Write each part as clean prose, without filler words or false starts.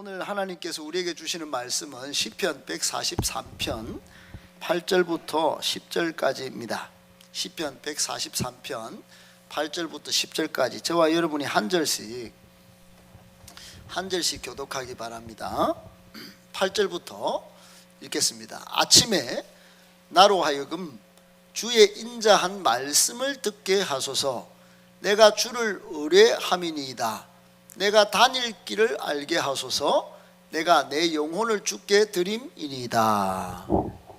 오늘 하나님께서 우리에게 주시는 말씀은 시편 143편 8절부터 10절까지입니다. 시편 143편 8절부터 10절까지 저와 여러분이 한 절씩 교독하기 바랍니다. 8절부터 읽겠습니다. 아침에 나로 하여금 주의 인자한 말씀을 듣게 하소서. 내가 주를 의뢰함이니이다. 내가 다닐 길을 알게 하소서. 내가 내 영혼을 주께 드림이니이다.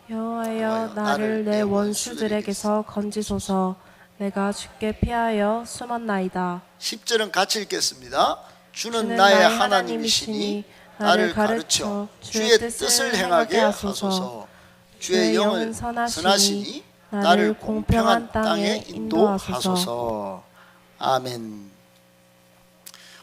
여호와여, 나를 내 원수들에게서 건지소서. 내가 주께 피하여 숨었나이다. 10절은 같이 읽겠습니다. 주는 나의 하나님이시니 나를 가르쳐 주의 뜻을 행하게 하소서. 주의 영은 선하시니 나를 공평한 땅에 인도하소서. 아멘.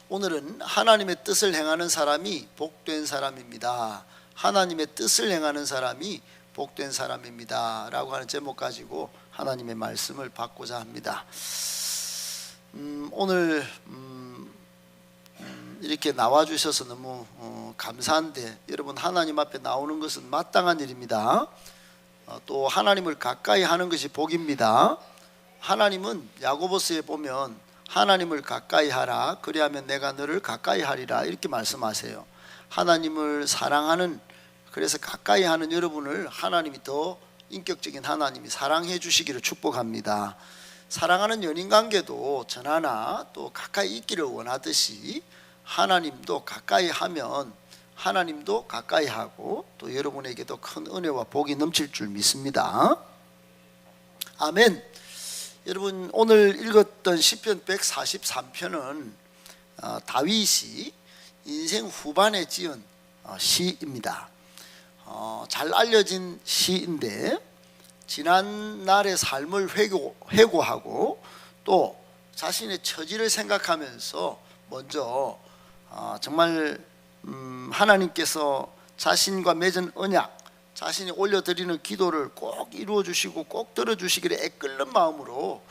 오늘은 하나님의 뜻을 행하는 사람이 복된 사람입니다. 하나님의 뜻을 행하는 사람이 복된 사람입니다 라고 하는 제목 가지고 하나님의 말씀을 받고자 합니다. 오늘 이렇게 나와주셔서 너무 감사한데, 여러분 하나님 앞에 나오는 것은 마땅한 일입니다. 또 하나님을 가까이 하는 것이 복입니다. 하나님은 야고보서에 보면 하나님을 가까이 하라, 그리하면 내가 너를 가까이 하리라 이렇게 말씀하세요. 하나님을 사랑하는, 그래서 가까이 하는 여러분을 하나님이 더 인격적인 하나님이 사랑해 주시기를 축복합니다. 사랑하는 연인관계도 전하나 또 가까이 있기를 원하듯이 하나님도 가까이 하면 하나님도 가까이 하고 또 여러분에게도 큰 은혜와 복이 넘칠 줄 믿습니다. 아멘. 여러분 오늘 읽었던 시편 143편은 다윗이 인생 후반에 지은 시입니다. 잘 알려진 시인데 지난 날의 삶을 회고하고 또 자신의 처지를 생각하면서 먼저 정말 하나님께서 자신과 맺은 언약, 자신이 올려드리는 기도를 꼭 이루어 주시고 꼭 들어주시기를 애끓는 마음으로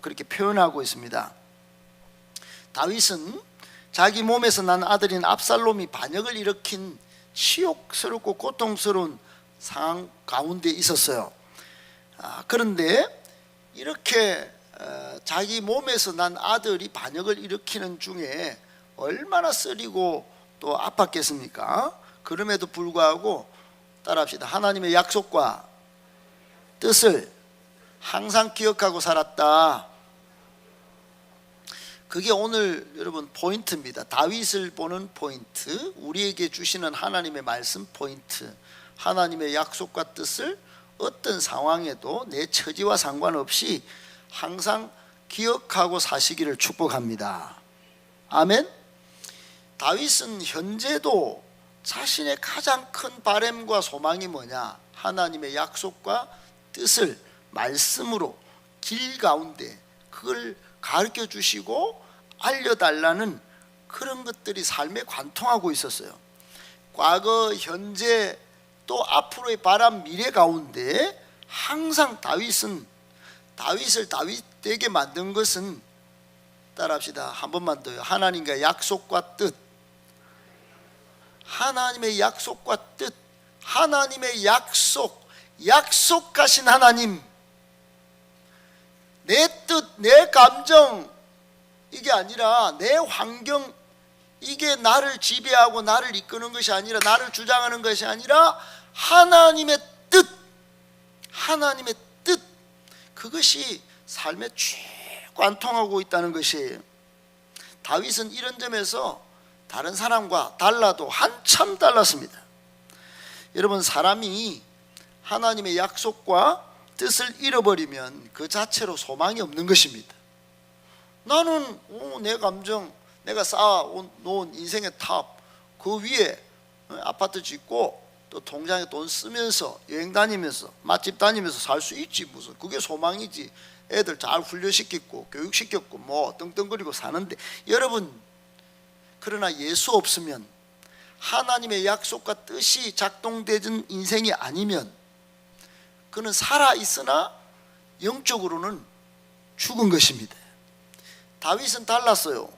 그렇게 표현하고 있습니다. 다윗은 자기 몸에서 난 아들인 압살롬이 반역을 일으킨 치욕스럽고 고통스러운 상황 가운데 있었어요. 그런데 이렇게 자기 몸에서 난 아들이 반역을 일으키는 중에 얼마나 쓰리고 또 아팠겠습니까? 그럼에도 불구하고 따라합시다. 하나님의 약속과 뜻을 항상 기억하고 살았다. 그게 오늘 여러분 포인트입니다. 다윗을 보는 포인트, 우리에게 주시는 하나님의 말씀 포인트. 하나님의 약속과 뜻을 어떤 상황에도 내 처지와 상관없이 항상 기억하고 사시기를 축복합니다. 아멘. 다윗은 현재도 자신의 가장 큰 바람과 소망이 뭐냐? 하나님의 약속과 뜻을 말씀으로 길 가운데 그걸 가르쳐 주시고 알려달라는 그런 것들이 삶에 관통하고 있었어요. 과거, 현재, 또 앞으로의 바람, 미래 가운데 항상 다윗을 다윗되게 만든 것은, 따라합시다. 한 번만 더요. 하나님과 약속과 뜻. 하나님의 약속과 뜻, 하나님의 약속하신 하나님. 내 뜻, 내 감정 이게 아니라 내 환경, 이게 나를 지배하고 나를 이끄는 것이 아니라, 나를 주장하는 것이 아니라 하나님의 뜻, 하나님의 뜻, 그것이 삶에 관통하고 있다는 것이에요. 다윗은 이런 점에서 다른 사람과 달라도 한참 달랐습니다. 여러분, 사람이 하나님의 약속과 뜻을 잃어버리면 그 자체로 소망이 없는 것입니다. 나는 내 감정, 내가 쌓아놓은 인생의 탑, 그 위에 아파트 짓고 또 통장에 돈 쓰면서 여행 다니면서 맛집 다니면서 살 수 있지, 무슨 그게 소망이지. 애들 잘 훈련시켰고 교육시켰고 뭐 떵떵거리고 사는데, 여러분, 그러나 예수 없으면, 하나님의 약속과 뜻이 작동되는 인생이 아니면 그는 살아있으나 영적으로는 죽은 것입니다. 다윗은 달랐어요.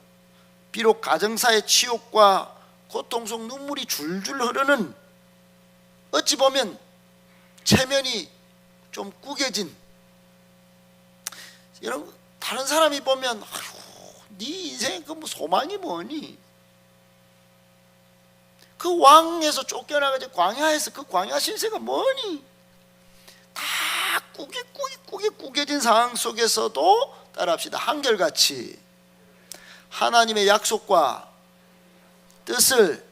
비록 가정사의 치욕과 고통 속 눈물이 줄줄 흐르는, 어찌 보면 체면이 좀 구겨진, 이런 다른 사람이 보면 네 인생 그 뭐 소망이 뭐니? 그 왕에서 쫓겨나가지고 광야에서 그 광야 신세가 뭐니? 다 구겨진 상황 속에서도 따라합시다. 한결같이 하나님의 약속과 뜻을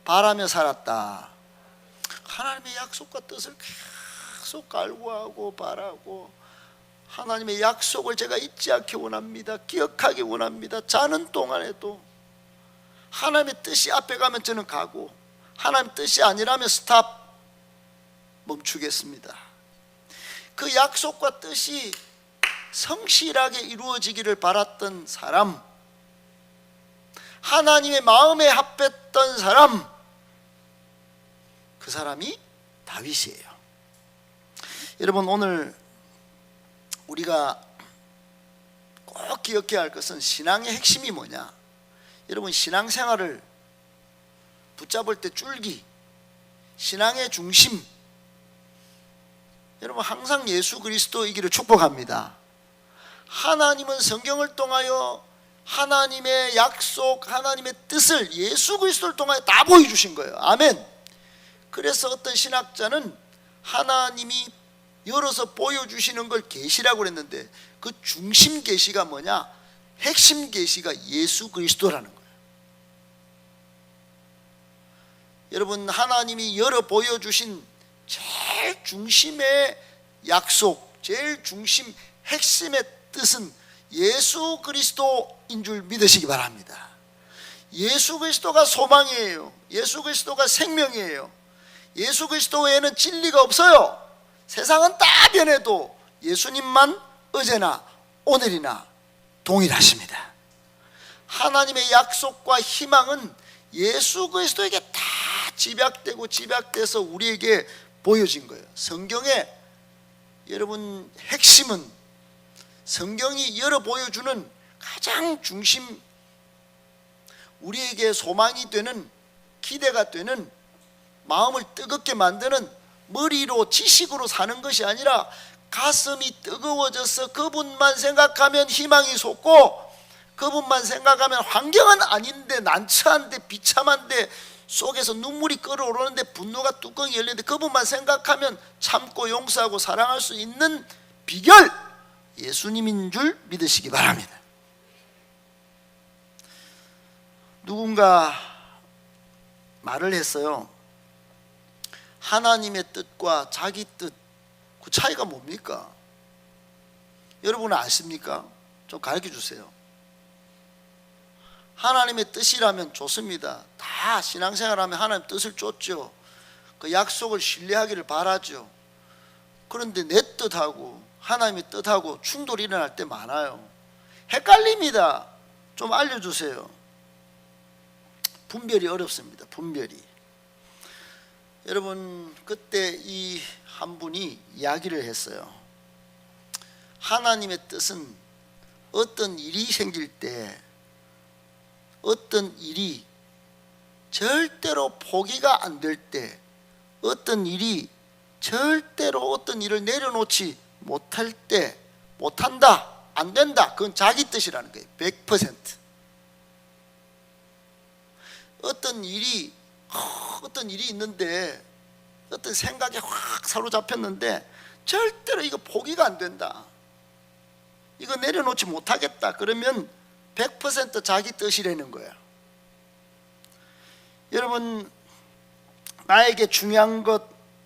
바라며 살았다. 하나님의 약속과 뜻을 계속 갈구하고 바라고, 하나님의 약속을 제가 잊지 않기 원합니다. 기억하기 원합니다. 자는 동안에도 하나님의 뜻이 앞에 가면 저는 가고, 하나님 뜻이 아니라면 스탑, 멈추겠습니다. 그 약속과 뜻이 성실하게 이루어지기를 바랐던 사람, 하나님의 마음에 합했던 사람, 그 사람이 다윗이에요. 여러분, 오늘 우리가 꼭 기억해야 할 것은 신앙의 핵심이 뭐냐? 여러분, 신앙생활을 붙잡을 때 줄기, 신앙의 중심, 여러분 항상 예수 그리스도이기를 축복합니다. 하나님은 성경을 통하여 하나님의 약속, 하나님의 뜻을 예수 그리스도를 통하여 다 보여주신 거예요. 아멘. 그래서 어떤 신학자는 하나님이 열어서 보여주시는 걸 계시라고 그랬는데, 그 중심 계시가 뭐냐? 핵심 계시가 예수 그리스도라는 거예요. 여러분, 하나님이 열어 보여주신 제일 중심의 약속, 제일 중심 핵심의 뜻은 예수 그리스도인 줄 믿으시기 바랍니다. 예수 그리스도가 소망이에요. 예수 그리스도가 생명이에요. 예수 그리스도 외에는 진리가 없어요. 세상은 다 변해도 예수님만 어제나 오늘이나 동일하십니다. 하나님의 약속과 희망은 예수 그리스도에게 다 집약돼서 우리에게 보여진 거예요. 성경의 여러분 핵심은, 성경이 열어 보여주는 가장 중심, 우리에게 소망이 되는, 기대가 되는, 마음을 뜨겁게 만드는, 머리로 지식으로 사는 것이 아니라 가슴이 뜨거워져서 그분만 생각하면 희망이 솟고, 그분만 생각하면 환경은 아닌데 난처한데 비참한데 속에서 눈물이 끓어오르는데 분노가 뚜껑이 열리는데 그분만 생각하면 참고 용서하고 사랑할 수 있는 비결, 예수님인 줄 믿으시기 바랍니다. 누군가 말을 했어요. 하나님의 뜻과 자기 뜻, 그 차이가 뭡니까? 여러분은 아십니까? 좀 가르쳐 주세요. 하나님의 뜻이라면 좋습니다. 다 신앙생활하면 하나님 뜻을 쫓죠. 그 약속을 신뢰하기를 바라죠. 그런데 내 뜻하고 하나님의 뜻하고 충돌이 일어날 때 많아요. 헷갈립니다. 좀 알려주세요. 분별이 어렵습니다. 분별이. 여러분, 그때 이 한 분이 이야기를 했어요. 하나님의 뜻은 어떤 일이 생길 때, 어떤 일이 절대로 포기가 안 될 때, 어떤 일이 절대로 어떤 일을 내려놓지 못할 때, 못한다, 안 된다, 그건 자기 뜻이라는 거예요. 100%. 어떤 일이 있는데, 어떤 생각에 확 사로잡혔는데 절대로 이거 포기가 안 된다, 이거 내려놓지 못하겠다, 그러면 100% 자기 뜻이라는 거야. 여러분, 나에게 중요한 것,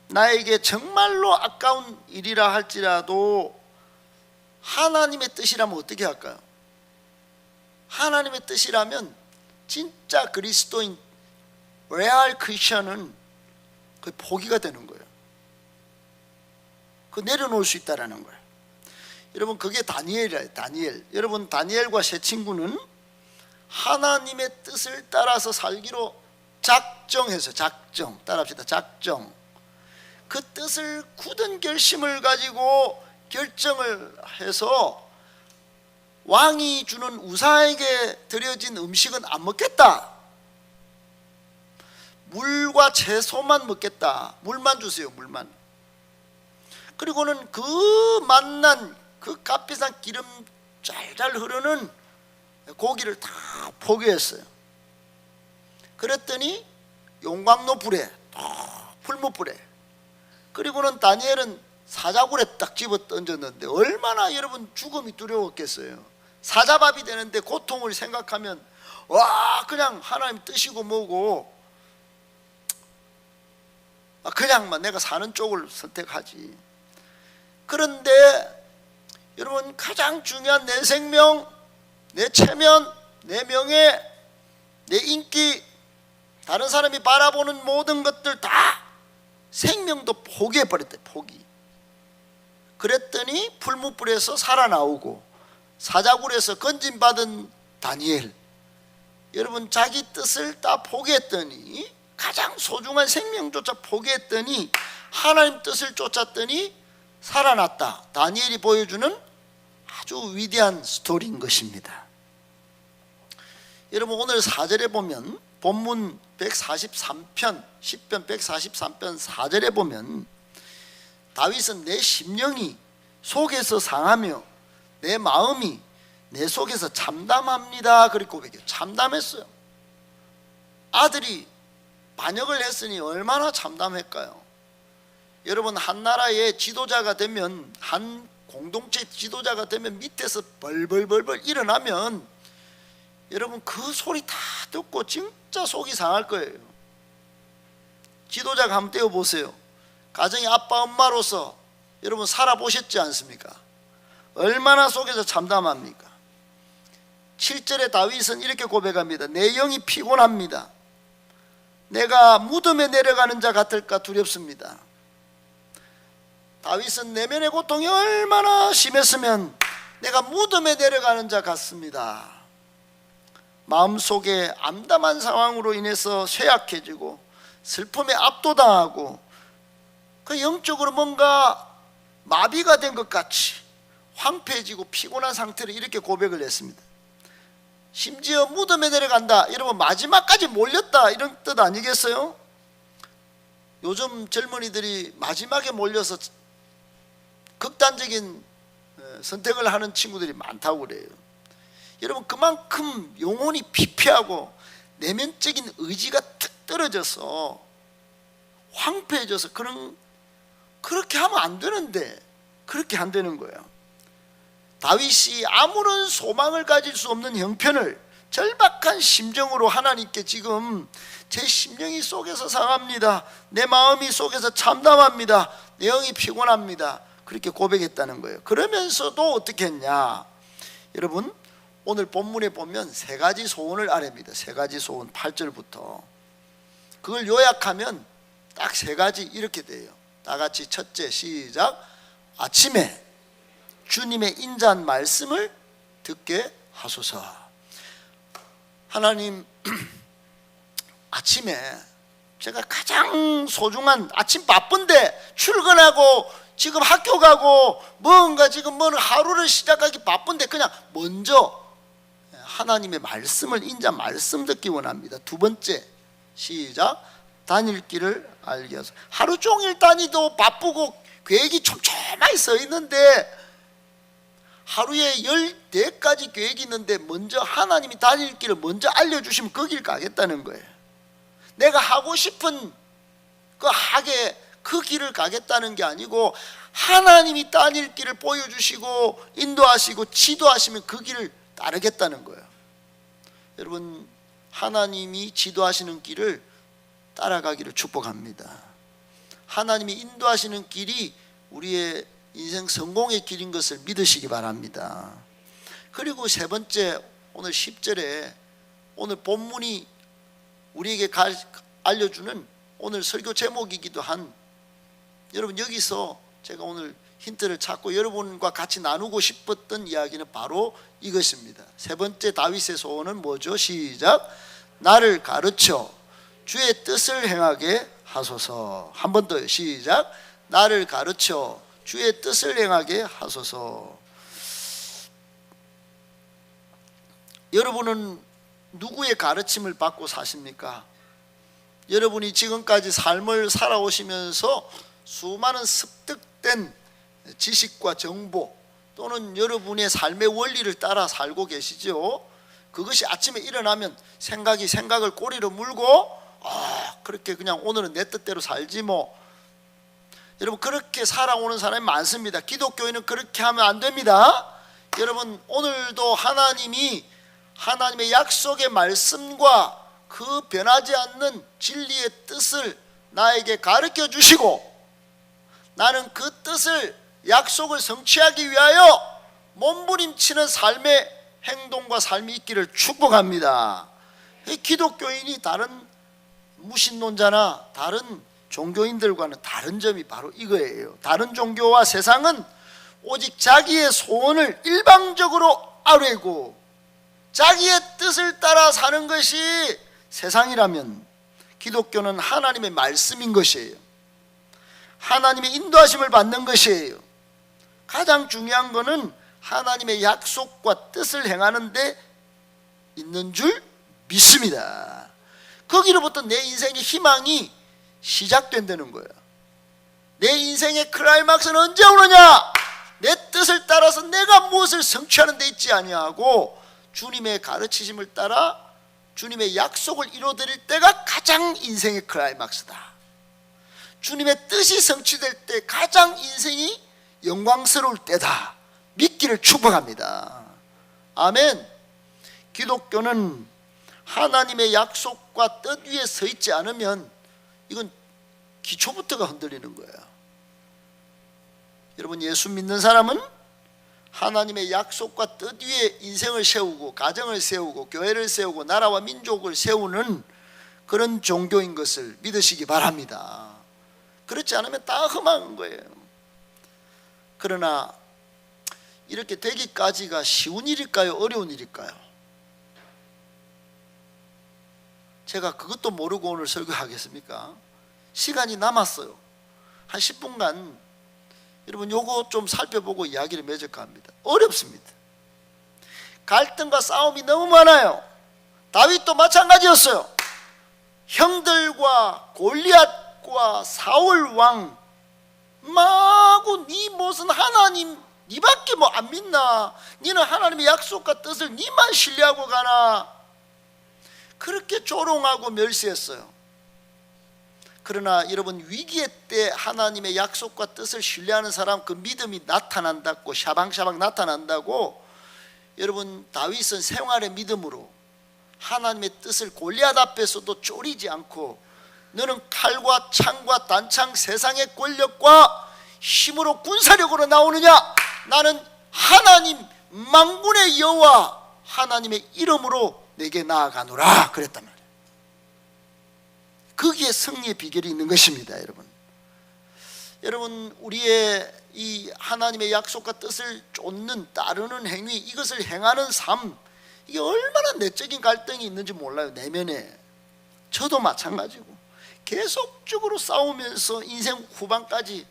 나에게 정말로 아까운 일이라 할지라도 하나님의 뜻이라면 어떻게 할까요? 하나님의 뜻이라면 진짜 그리스도인, 레알 크리스천은 그 포기가 되는 거예요. 그 내려놓을 수 있다라는 거예요. 여러분, 그게 다니엘이에요. 다니엘. 여러분, 다니엘과 세 친구는 하나님의 뜻을 따라서 살기로 작정해서, 따라합시다. 작정. 그 뜻을 굳은 결심을 가지고 결정을 해서 왕이 주는 우사에게 드려진 음식은 안 먹겠다. 물과 채소만 먹겠다. 물만 주세요. 물만. 그리고는 그 만난 그 값비싼 기름 잘 흐르는 고기를 다 포기했어요. 그랬더니 용광로 불에 풀무불에, 그리고는 다니엘은 사자굴에 딱 집어 던졌는데 얼마나 여러분 죽음이 두려웠겠어요. 사자밥이 되는데 고통을 생각하면 와, 그냥 하나님 뜻이고 뭐고 그냥만 내가 사는 쪽을 선택하지. 그런데 여러분, 가장 중요한 내 생명, 내 체면, 내 명예, 내 인기, 다른 사람이 바라보는 모든 것들 다 생명도 포기해버렸대. 포기. 그랬더니 풀무불에서 살아나오고 사자굴에서 건진받은 다니엘, 여러분, 자기 뜻을 다 포기했더니, 가장 소중한 생명조차 포기했더니 하나님 뜻을 쫓았더니 살아났다. 다니엘이 보여주는 아주 위대한 스토리인 것입니다. 여러분, 오늘 4절에 보면 본문 143편 10편 143편 4절에 보면 다윗은 내 심령이 속에서 상하며 내 마음이 내 속에서 참담합니다. 그렇게 고백해요. 참담했어요. 아들이 반역을 했으니 얼마나 참담할까요? 여러분, 한 나라의 지도자가 되면, 한 공동체 지도자가 되면 밑에서 벌벌벌벌 일어나면 여러분 그 소리 다 듣고 진짜 속이 상할 거예요. 지도자가 한번 떼어보세요. 가정의 아빠 엄마로서 여러분 살아보셨지 않습니까? 얼마나 속에서 참담합니까? 7절에 다윗은 이렇게 고백합니다. 내 영이 피곤합니다. 내가 무덤에 내려가는 자 같을까 두렵습니다. 다윗은 내면의 고통이 얼마나 심했으면 내가 무덤에 내려가는 자 같습니다. 마음속에 암담한 상황으로 인해서 쇠약해지고 슬픔에 압도당하고 그 영적으로 뭔가 마비가 된 것 같이 황폐해지고 피곤한 상태로 이렇게 고백을 했습니다. 심지어 무덤에 내려간다, 여러분 마지막까지 몰렸다, 이런 뜻 아니겠어요? 요즘 젊은이들이 마지막에 몰려서 극단적인 선택을 하는 친구들이 많다고 그래요. 여러분, 그만큼 영혼이 피폐하고 내면적인 의지가 툭 떨어져서 황폐해져서 그렇게 하면 안 되는데 그렇게 안 되는 거예요. 다윗이 아무런 소망을 가질 수 없는 형편을 절박한 심정으로 하나님께 지금 제 심령이 속에서 상합니다, 내 마음이 속에서 참담합니다, 내 영이 피곤합니다, 그렇게 고백했다는 거예요. 그러면서도 어떻게 했냐? 여러분, 오늘 본문에 보면 세 가지 소원을 아뢰입니다. 세 가지 소원, 8절부터. 그걸 요약하면 딱 세 가지 이렇게 돼요. 다 같이 첫째, 시작. 아침에 주님의 인자한 말씀을 듣게 하소서. 하나님, 아침에 제가 가장 소중한, 아침 바쁜데 출근하고 지금 학교 가고 뭔가 지금 하루를 시작하기 바쁜데 그냥 먼저 하나님의 말씀을, 인자 말씀 듣기 원합니다. 두 번째, 시작. 다닐 길을 알게 하소서. 하루 종일 다니도 바쁘고 계획이 촘촘하게 써 있는데 하루에 14가지 계획이 있는데 먼저 하나님이 다닐 길을 먼저 알려주시면 그 길 가겠다는 거예요. 내가 하고 싶은 그 하게 그 길을 가겠다는 게 아니고 하나님이 다닐 길을 보여주시고 인도하시고 지도하시면 그 길을 따르겠다는 거예요. 여러분, 하나님이 지도하시는 길을 따라가기를 축복합니다. 하나님이 인도하시는 길이 우리의 인생 성공의 길인 것을 믿으시기 바랍니다. 그리고 세 번째, 오늘 10절에 오늘 본문이 우리에게 알려주는 오늘 설교 제목이기도 한, 여러분 여기서 제가 오늘 힌트를 찾고 여러분과 같이 나누고 싶었던 이야기는 바로 이것입니다. 세 번째 다윗의 소원은 뭐죠? 시작. 나를 가르쳐 주의 뜻을 행하게 하소서. 한 번 더, 시작. 나를 가르쳐 주의 뜻을 행하게 하소서. 여러분은 누구의 가르침을 받고 사십니까? 여러분이 지금까지 삶을 살아오시면서 수많은 습득된 지식과 정보 또는 여러분의 삶의 원리를 따라 살고 계시죠. 그것이 아침에 일어나면 생각을 꼬리로 물고 그렇게 그냥 오늘은 내 뜻대로 살지 뭐. 여러분 그렇게 살아오는 사람이 많습니다. 기독교인은 그렇게 하면 안 됩니다. 여러분 오늘도 하나님의 약속의 말씀과 그 변하지 않는 진리의 뜻을 나에게 가르쳐 주시고 나는 그 뜻을 약속을 성취하기 위하여 몸부림치는 삶의 행동과 삶이 있기를 축복합니다. 기독교인이 다른 무신론자나 다른 종교인들과는 다른 점이 바로 이거예요. 다른 종교와 세상은 오직 자기의 소원을 일방적으로 아뢰고 자기의 뜻을 따라 사는 것이 세상이라면 기독교는 하나님의 말씀인 것이에요. 하나님의 인도하심을 받는 것이에요. 가장 중요한 것은 하나님의 약속과 뜻을 행하는 데 있는 줄 믿습니다. 거기로부터 내 인생의 희망이 시작된다는 거예요. 내 인생의 클라이막스는 언제 오느냐? 내 뜻을 따라서 내가 무엇을 성취하는 데 있지 아니하고 주님의 가르치심을 따라 주님의 약속을 이루어드릴 때가 가장 인생의 클라이막스다. 주님의 뜻이 성취될 때 가장 인생이 영광스러울 때다. 믿기를 축복합니다. 아멘. 기독교는 하나님의 약속과 뜻 위에 서 있지 않으면 이건 기초부터가 흔들리는 거예요. 여러분 예수 믿는 사람은 하나님의 약속과 뜻 위에 인생을 세우고 가정을 세우고 교회를 세우고 나라와 민족을 세우는 그런 종교인 것을 믿으시기 바랍니다. 그렇지 않으면 다 험한 거예요. 그러나 이렇게 되기까지가 쉬운 일일까요? 어려운 일일까요? 제가 그것도 모르고 오늘 설교하겠습니까? 시간이 남았어요. 한 10분간 여러분 요거 좀 살펴보고 이야기를 맺을까 합니다. 어렵습니다. 갈등과 싸움이 너무 많아요. 다윗도 마찬가지였어요. 형들과 골리앗과 사울 왕 마구 네 무슨 하나님 니밖에 뭐 안 믿나? 니는 하나님의 약속과 뜻을 니만 신뢰하고 가나? 그렇게 조롱하고 멸시했어요. 그러나 여러분 위기의 때 하나님의 약속과 뜻을 신뢰하는 사람 그 믿음이 나타난다고 샤방샤방 나타난다고 여러분 다윗은 생활의 믿음으로 하나님의 뜻을 골리앗 앞에서도 쪼리지 않고 너는 칼과 창과 단창 세상의 권력과 힘으로 군사력으로 나오느냐? 나는 하나님 만군의 여호와 하나님의 이름으로 내게 나아가노라 그랬단 말이에요. 거기에 승리의 비결이 있는 것입니다. 여러분 우리의 이 하나님의 약속과 뜻을 쫓는 따르는 행위 이것을 행하는 삶 이게 얼마나 내적인 갈등이 있는지 몰라요. 내면에 저도 마찬가지고 계속적으로 싸우면서 인생 후반까지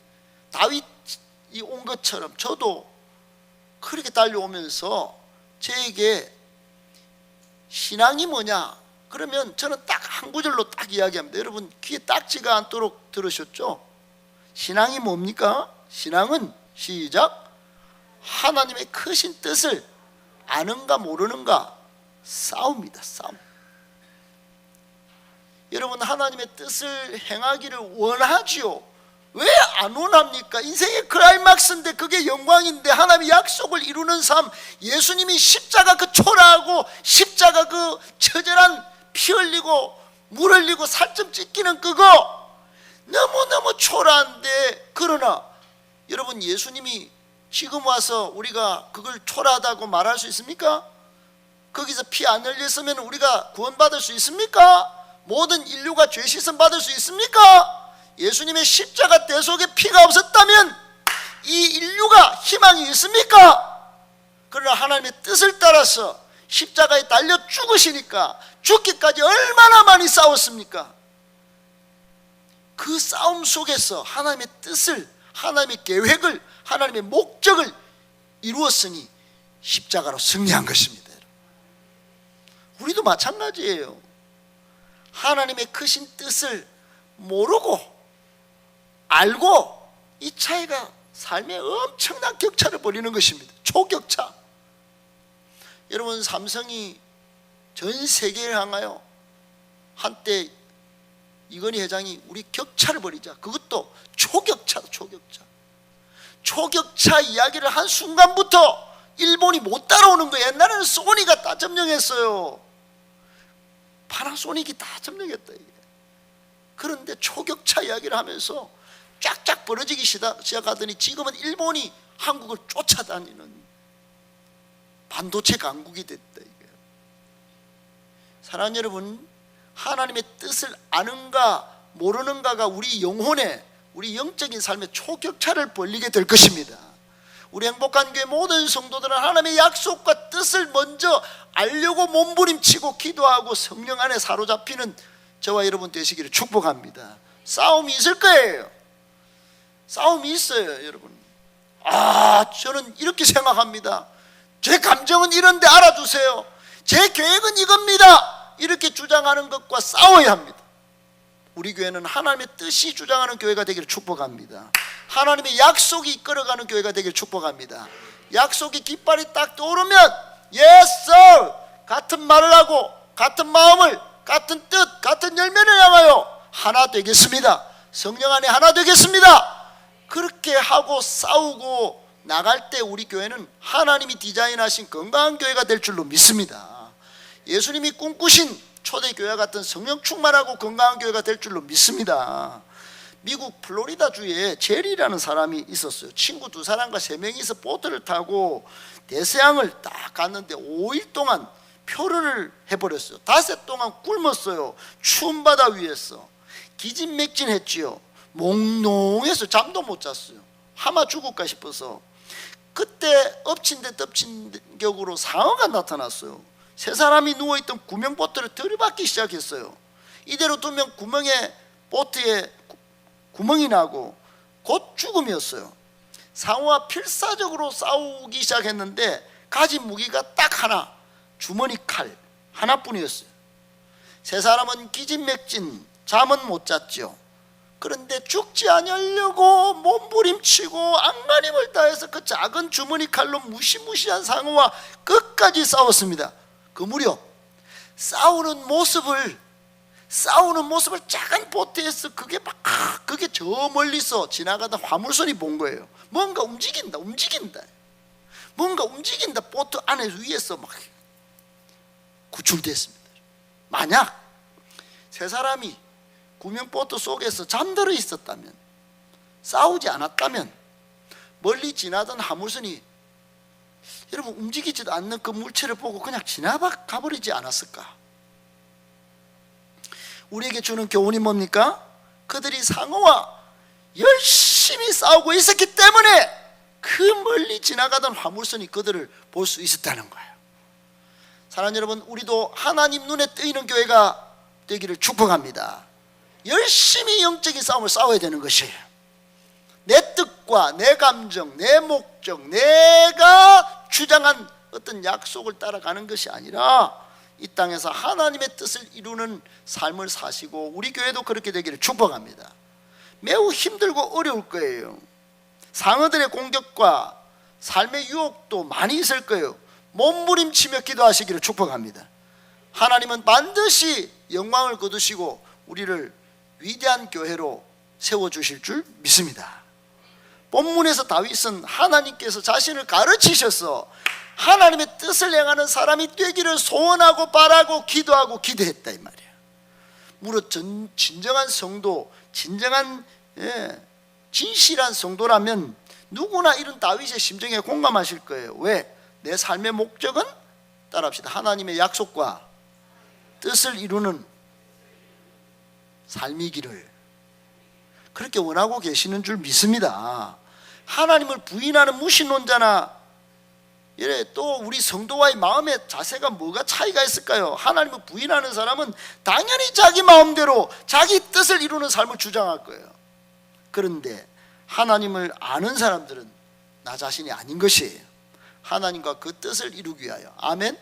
다윗이 온 것처럼 저도 그렇게 달려오면서 저에게 신앙이 뭐냐? 그러면 저는 딱 한 구절로 딱 이야기합니다. 여러분 귀에 딱지가 않도록 들으셨죠? 신앙이 뭡니까? 신앙은 시작 하나님의 크신 뜻을 아는가 모르는가 싸웁니다. 싸움. 여러분 하나님의 뜻을 행하기를 원하지요. 왜 안 원합니까? 인생의 클라이막스인데 그게 영광인데 하나님의 약속을 이루는 삶 예수님이 십자가 그 초라하고 십자가 그 처절한 피 흘리고 물 흘리고 살점 찢기는 그거 너무너무 초라한데 그러나 여러분 예수님이 지금 와서 우리가 그걸 초라하다고 말할 수 있습니까? 거기서 피 안 흘렸으면 우리가 구원받을 수 있습니까? 모든 인류가 죄 씻음 받을 수 있습니까? 예수님의 십자가 대속에 피가 없었다면 이 인류가 희망이 있습니까? 그러나 하나님의 뜻을 따라서 십자가에 달려 죽으시니까 죽기까지 얼마나 많이 싸웠습니까? 그 싸움 속에서 하나님의 뜻을 하나님의 계획을 하나님의 목적을 이루었으니 십자가로 승리한 것입니다. 우리도 마찬가지예요. 하나님의 크신 뜻을 모르고 알고 이 차이가 삶에 엄청난 격차를 벌이는 것입니다. 초격차. 여러분, 삼성이 전 세계를 향하여 한때 이건희 회장이 우리 격차를 벌이자, 그것도 초격차다. 초격차 이야기를 한 순간부터 일본이 못 따라오는 거예요. 옛날에는 소니가 다 점령했어요. 파나소닉이 다 점령했다 이게. 그런데 초격차 이야기를 하면서 쫙쫙 벌어지기 시작하더니 지금은 일본이 한국을 쫓아다니는 반도체 강국이 됐다 이게. 사랑하는 여러분, 하나님의 뜻을 아는가 모르는가가 우리 영혼의, 우리 영적인 삶의 초격차를 벌리게 될 것입니다. 우리 행복한 교회 모든 성도들은 하나님의 약속과 뜻을 먼저 알려고 몸부림치고 기도하고 성령 안에 사로잡히는 저와 여러분 되시기를 축복합니다. 싸움이 있을 거예요. 싸움이 있어요, 여러분. 저는 이렇게 생각합니다. 제 감정은 이런데 알아두세요. 제 계획은 이겁니다. 이렇게 주장하는 것과 싸워야 합니다. 우리 교회는 하나님의 뜻이 주장하는 교회가 되기를 축복합니다. 하나님의 약속이 이끌어가는 교회가 되기를 축복합니다. 약속이 깃발이 딱 떠오르면 yes sir 같은 말을 하고 같은 마음을, 같은 뜻, 같은 열매를 향하여 하나 되겠습니다. 성령 안에 하나 되겠습니다. 그렇게 하고 싸우고 나갈 때 우리 교회는 하나님이 디자인하신 건강한 교회가 될 줄로 믿습니다. 예수님이 꿈꾸신 초대교회 같은 성령 충만하고 건강한 교회가 될 줄로 믿습니다. 미국 플로리다주에 제리라는 사람이 있었어요. 친구 2사람과 3명이서 보트를 타고 대서양을 딱 갔는데 5일 동안 표류를 해버렸어요. 닷새 동안 굶었어요. 추운 바다 위에서 기진맥진했지요. 몽롱해서 잠도 못 잤어요. 하마 죽을까 싶어서. 그때 엎친 데 덮친 격으로 상어가 나타났어요. 3사람이 누워있던 구명보트를 들이받기 시작했어요. 이대로 두면 보트에 구멍이 나고 곧 죽음이었어요. 상어와 필사적으로 싸우기 시작했는데 가진 무기가 딱 하나, 주머니 칼 하나뿐이었어요. 3사람은 기진맥진, 잠은 못 잤죠. 그런데 죽지 않으려고 몸부림치고 안간힘을 다해서 그 작은 주머니 칼로 무시무시한 상어와 끝까지 싸웠습니다. 그 무렵 싸우는 모습을 작은 보트에서 그게 저 멀리서 지나가던 화물선이 본 거예요. 뭔가 움직인다. 보트 안에 위에서 막 구출됐습니다. 만약 3사람이 구명보트 속에서 잠들어 있었다면, 싸우지 않았다면 멀리 지나던 화물선이 여러분 움직이지도 않는 그 물체를 보고 그냥 가버리지 않았을까? 우리에게 주는 교훈이 뭡니까? 그들이 상어와 열심히 싸우고 있었기 때문에 그 멀리 지나가던 화물선이 그들을 볼 수 있었다는 거예요. 사랑하는 여러분, 우리도 하나님 눈에 뜨이는 교회가 되기를 축복합니다. 열심히 영적인 싸움을 싸워야 되는 것이에요. 내 뜻과 내 감정, 내 목적, 내가 주장한 어떤 약속을 따라가는 것이 아니라 이 땅에서 하나님의 뜻을 이루는 삶을 사시고, 우리 교회도 그렇게 되기를 축복합니다. 매우 힘들고 어려울 거예요. 상어들의 공격과 삶의 유혹도 많이 있을 거예요. 몸부림치며 기도하시기를 축복합니다. 하나님은 반드시 영광을 거두시고 우리를 위대한 교회로 세워주실 줄 믿습니다. 본문에서 다윗은 하나님께서 자신을 가르치셔서 하나님의 뜻을 행하는 사람이 되기를 소원하고 바라고 기도하고 기도했다 이 말이야. 무릇 진정한 성도, 진정한 진실한 성도라면 누구나 이런 다윗의 심정에 공감하실 거예요. 왜? 내 삶의 목적은 따라합시다. 하나님의 약속과 뜻을 이루는 삶이기를 그렇게 원하고 계시는 줄 믿습니다. 하나님을 부인하는 무신론자나 또 우리 성도와의 마음의 자세가 뭐가 차이가 있을까요? 하나님을 부인하는 사람은 당연히 자기 마음대로 자기 뜻을 이루는 삶을 주장할 거예요. 그런데 하나님을 아는 사람들은 나 자신이 아닌 것이에요. 하나님과 그 뜻을 이루기 위하여. 아멘.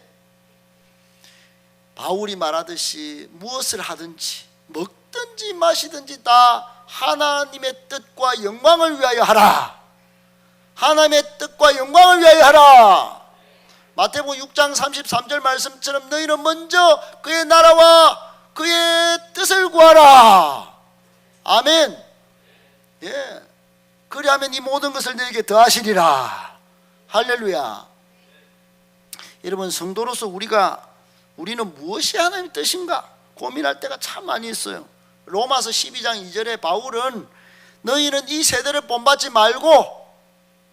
바울이 말하듯이 무엇을 하든지 먹든지 마시든지 다 하나님의 뜻과 영광을 위하여 하라. 하나님의 뜻과 영광을 위하여 하라. 마태복음 6장 33절 말씀처럼 너희는 먼저 그의 나라와 그의 뜻을 구하라. 아멘. 예. 그리하면 이 모든 것을 너에게 더하시리라. 할렐루야. 여러분, 성도로서 우리는 무엇이 하나님의 뜻인가 고민할 때가 참 많이 있어요. 로마서 12장 2절에 바울은 너희는 이 세대를 본받지 말고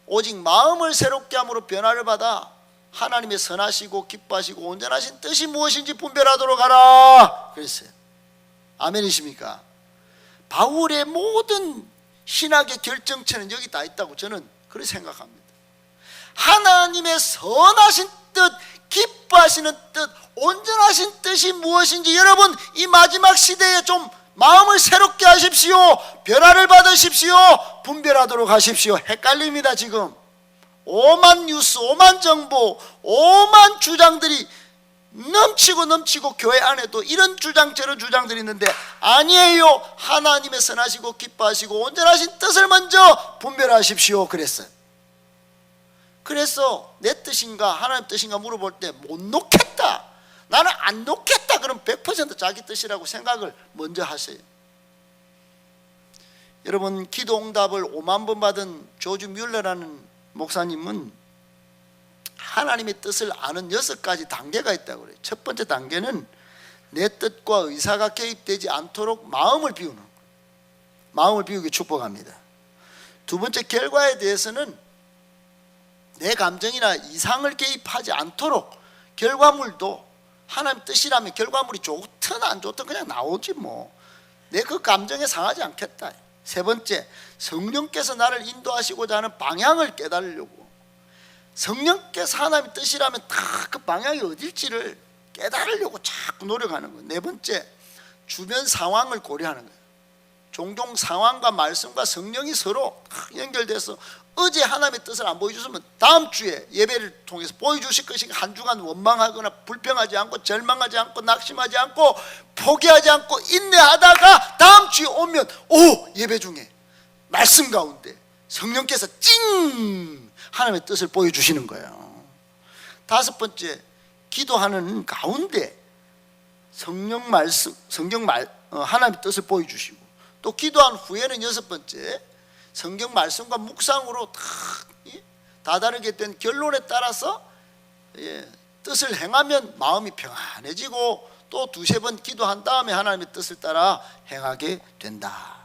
오직 마음을 새롭게 함으로 변화를 받아 하나님의 선하시고 기뻐하시고 온전하신 뜻이 무엇인지 분별하도록 하라 그랬어요. 아멘이십니까? 바울의 모든 신학의 결정체는 여기 다 있다고 저는 그렇게 생각합니다. 하나님의 선하신 뜻, 기뻐하시는 뜻, 온전하신 뜻이 무엇인지 여러분 이 마지막 시대에 좀 마음을 새롭게 하십시오. 변화를 받으십시오. 분별하도록 하십시오. 헷갈립니다. 지금 오만 뉴스, 오만 정보, 오만 주장들이 넘치고 교회 안에도 이런 주장 저런 주장들이 있는데 아니에요. 하나님의 선하시고 기뻐하시고 온전하신 뜻을 먼저 분별하십시오 그랬어요. 그래서 내 뜻인가 하나님 뜻인가 물어볼 때 못 놓겠다, 나는 안 놓겠다, 그럼 100% 자기 뜻이라고 생각을 먼저 하세요. 여러분, 기도 응답을 5만 번 받은 조지 뮬러라는 목사님은 하나님의 뜻을 아는 6가지 단계가 있다고 그래요. 첫 번째 단계는 내 뜻과 의사가 개입되지 않도록 마음을 비우는 거예요. 마음을 비우기 축복합니다. 두 번째, 결과에 대해서는 내 감정이나 이상을 개입하지 않도록 결과물도 하나님 뜻이라면 결과물이 좋든 안 좋든 그냥 나오지 뭐. 내 그 감정에 상하지 않겠다. 세 번째, 성령께서 나를 인도하시고자 하는 방향을 깨달으려고, 성령께서 하나님의 뜻이라면 다 그 방향이 어딜지를 깨달으려고 자꾸 노력하는 거예요. 네 번째, 주변 상황을 고려하는 거예요. 종종 상황과 말씀과 성령이 서로 연결돼서 어제 하나님의 뜻을 안 보여주시면 다음 주에 예배를 통해서 보여주실 것이니까 한 주간 원망하거나 불평하지 않고 절망하지 않고 낙심하지 않고 포기하지 않고 인내하다가 다음 주에 오면 예배 중에 말씀 가운데 성령께서 찡 하나님의 뜻을 보여주시는 거예요. 다섯 번째, 기도하는 가운데 성령 말씀, 하나님의 뜻을 보여주시고, 또 기도한 후에는 여섯 번째, 성경 말씀과 묵상으로 다다르게 된 결론에 따라서 뜻을 행하면 마음이 평안해지고, 또 두세 번 기도한 다음에 하나님의 뜻을 따라 행하게 된다.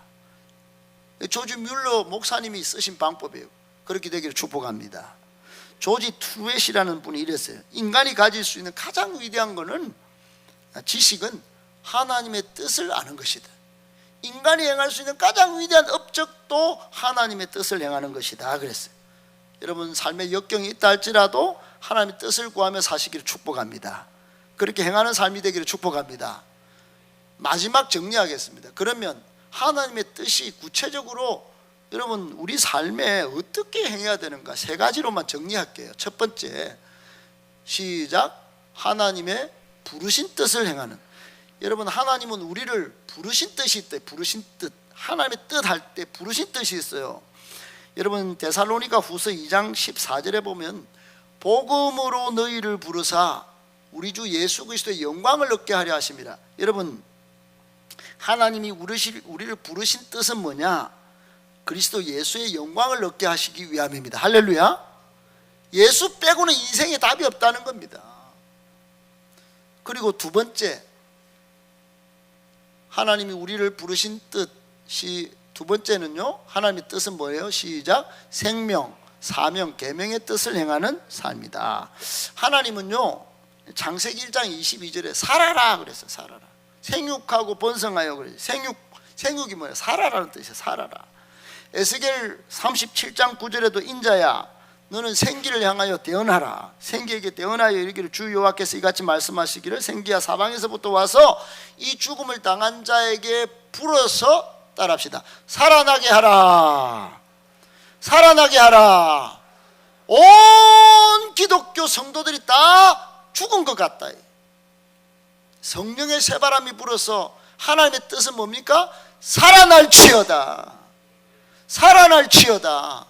조지 뮬러 목사님이 쓰신 방법이에요. 그렇게 되기를 축복합니다. 조지 투웨시라는 분이 이랬어요. 인간이 가질 수 있는 가장 위대한 것은, 지식은 하나님의 뜻을 아는 것이다. 인간이 행할 수 있는 가장 위대한 업적도 하나님의 뜻을 행하는 것이다 그랬어요. 여러분, 삶에 역경이 있다 할지라도 하나님의 뜻을 구하며 사시기를 축복합니다. 그렇게 행하는 삶이 되기를 축복합니다. 마지막 정리하겠습니다. 그러면 하나님의 뜻이 구체적으로 여러분 우리 삶에 어떻게 행해야 되는가 세 가지로만 정리할게요. 첫 번째, 시작. 하나님의 부르신 뜻을 행하는. 여러분, 하나님은 우리를 부르신 뜻이 있대. 부르신 뜻, 하나님의 뜻 할 때 부르신 뜻이 있어요. 여러분, 데살로니가 후서 2장 14절에 보면 복음으로 너희를 부르사 우리 주 예수 그리스도의 영광을 얻게 하려 하십니다. 여러분, 하나님이 우리를 부르신 뜻은 뭐냐? 그리스도 예수의 영광을 얻게 하시기 위함입니다. 할렐루야. 예수 빼고는 인생에 답이 없다는 겁니다. 그리고 두 번째, 하나님이 우리를 부르신 뜻이 두 번째는요, 하나님의 뜻은 뭐예요? 시작. 생명, 사명, 계명의 뜻을 행하는 삶이다. 하나님은요, 창세기 1장 22절에 살아라 그랬어요. 살아라. 생육하고 번성하여 그랬어요. 생육이 뭐예요? 살아라는 뜻이에요. 살아라. 에스겔 37장 9절에도 인자야 너는 생기를 향하여 대언하라. 생기에게 대언하여 이르기를 주 여호와께서 이같이 말씀하시기를 생기야 사방에서부터 와서 이 죽음을 당한 자에게 불어서 따라합시다. 살아나게 하라. 살아나게 하라. 온 기독교 성도들이 다 죽은 것 같다. 성령의 새바람이 불어서 하나님의 뜻은 뭡니까? 살아날지어다. 살아날지어다.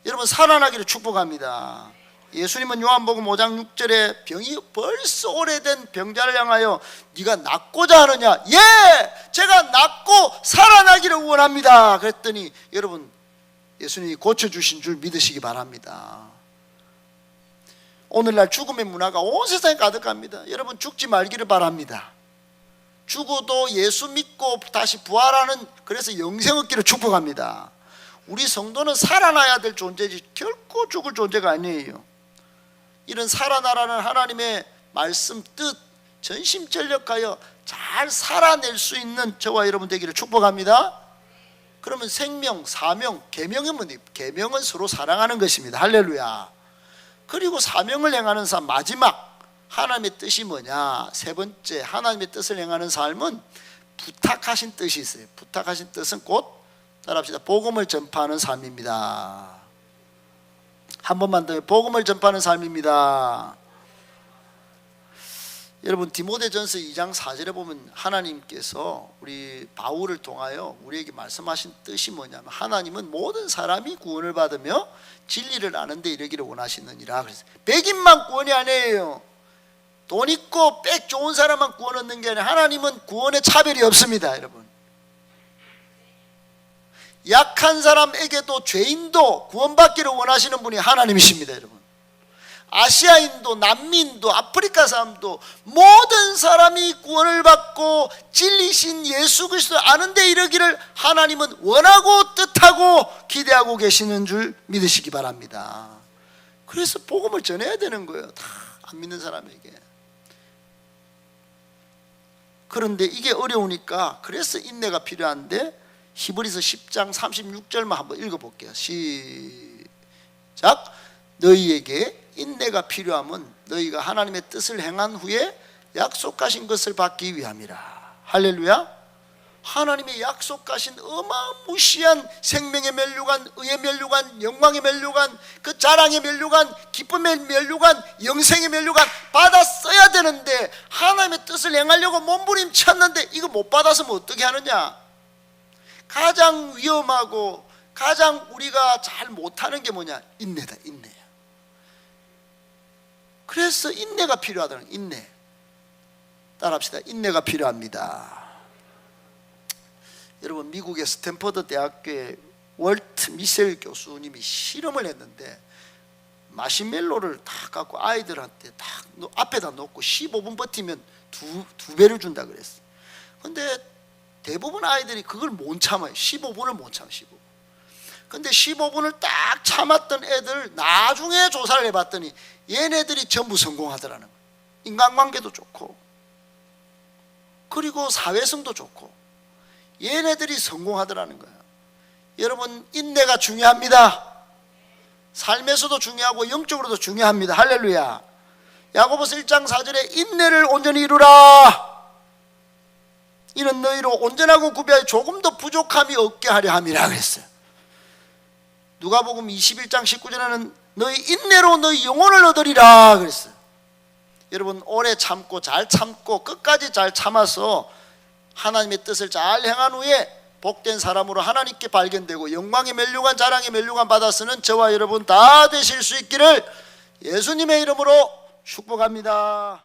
여러분 살아나기를 축복합니다. 예수님은 요한복음 5장 6절에 병이 벌써 오래된 병자를 향하여 네가 낫고자 하느냐? 예! 제가 낫고 살아나기를 원합니다. 그랬더니 여러분 예수님이 고쳐주신 줄 믿으시기 바랍니다. 오늘날 죽음의 문화가 온 세상에 가득합니다. 여러분 죽지 말기를 바랍니다. 죽어도 예수 믿고 다시 부활하는, 그래서 영생 얻기를 축복합니다. 우리 성도는 살아나야 될 존재지 결코 죽을 존재가 아니에요. 이런 살아나라는 하나님의 말씀 뜻 전심전력하여 잘 살아낼 수 있는 저와 여러분 되기를 축복합니다. 그러면 생명, 사명, 계명은 뭐니? 계명은 서로 사랑하는 것입니다. 할렐루야. 그리고 사명을 행하는 삶, 마지막 하나님의 뜻이 뭐냐? 세 번째 하나님의 뜻을 행하는 삶은 부탁하신 뜻이 있어요. 부탁하신 뜻은 곧 따라합시다. 복음을 전파하는 삶입니다. 한 번만 더, 복음을 전파하는 삶입니다. 여러분 디모데전서 2장 4절에 보면 하나님께서 우리 바울을 통하여 우리에게 말씀하신 뜻이 뭐냐면 하나님은 모든 사람이 구원을 받으며 진리를 아는 데 이르기를 원하시느니라. 그래서 백인만 구원이 아니에요. 돈 있고 빽 좋은 사람만 구원 얻는 게 아니라 하나님은 구원에 차별이 없습니다. 여러분 약한 사람에게도 죄인도 구원받기를 원하시는 분이 하나님이십니다. 여러분 아시아인도 남미인도 아프리카 사람도 모든 사람이 구원을 받고 진리신 예수 그리스도 아는 데 이르기를 하나님은 원하고 뜻하고 기대하고 계시는 줄 믿으시기 바랍니다. 그래서 복음을 전해야 되는 거예요. 다 안 믿는 사람에게. 그런데 이게 어려우니까 그래서 인내가 필요한데 히브리서 10장 36절만 한번 읽어볼게요. 시작. 너희에게 인내가 필요함은 너희가 하나님의 뜻을 행한 후에 약속하신 것을 받기 위함이라. 할렐루야. 하나님의 약속하신 어마무시한 생명의 면류관, 의의 면류관, 영광의 면류관, 그 자랑의 면류관, 기쁨의 면류관, 영생의 면류관 받았어야 되는데 하나님의 뜻을 행하려고 몸부림쳤는데 이거 못 받았으면 어떻게 하느냐? 가장 위험하고 가장 우리가 잘 못하는 게 뭐냐? 인내다. 인내야. 그래서 인내가 필요하다는, 인내. 따라합시다. 인내가 필요합니다. 여러분 미국의 스탠퍼드 대학교의 월트 미셀 교수님이 실험을 했는데 마시멜로를 다 갖고 아이들한테 딱 앞에다 놓고 15분 버티면 두 배를 준다 그랬어. 근데 대부분 아이들이 그걸 못 참아요. 15분을 못 참아요. 15분. 근데 15분을 딱 참았던 애들 나중에 조사를 해봤더니 얘네들이 전부 성공하더라는 거예요. 인간관계도 좋고 그리고 사회성도 좋고 얘네들이 성공하더라는 거예요. 여러분 인내가 중요합니다. 삶에서도 중요하고 영적으로도 중요합니다. 할렐루야. 야고보서 1장 4절에 인내를 온전히 이루라. 이는 너희로 온전하고 구비하여 조금 더 부족함이 없게 하려 함이라 그랬어요. 누가복음 21장 19절에는 너희 인내로 너희 영혼을 얻으리라 그랬어요. 여러분 오래 참고 잘 참고 끝까지 잘 참아서 하나님의 뜻을 잘 행한 후에 복된 사람으로 하나님께 발견되고 영광의 면류관 자랑의 면류관 받았으는 저와 여러분 다 되실 수 있기를 예수님의 이름으로 축복합니다.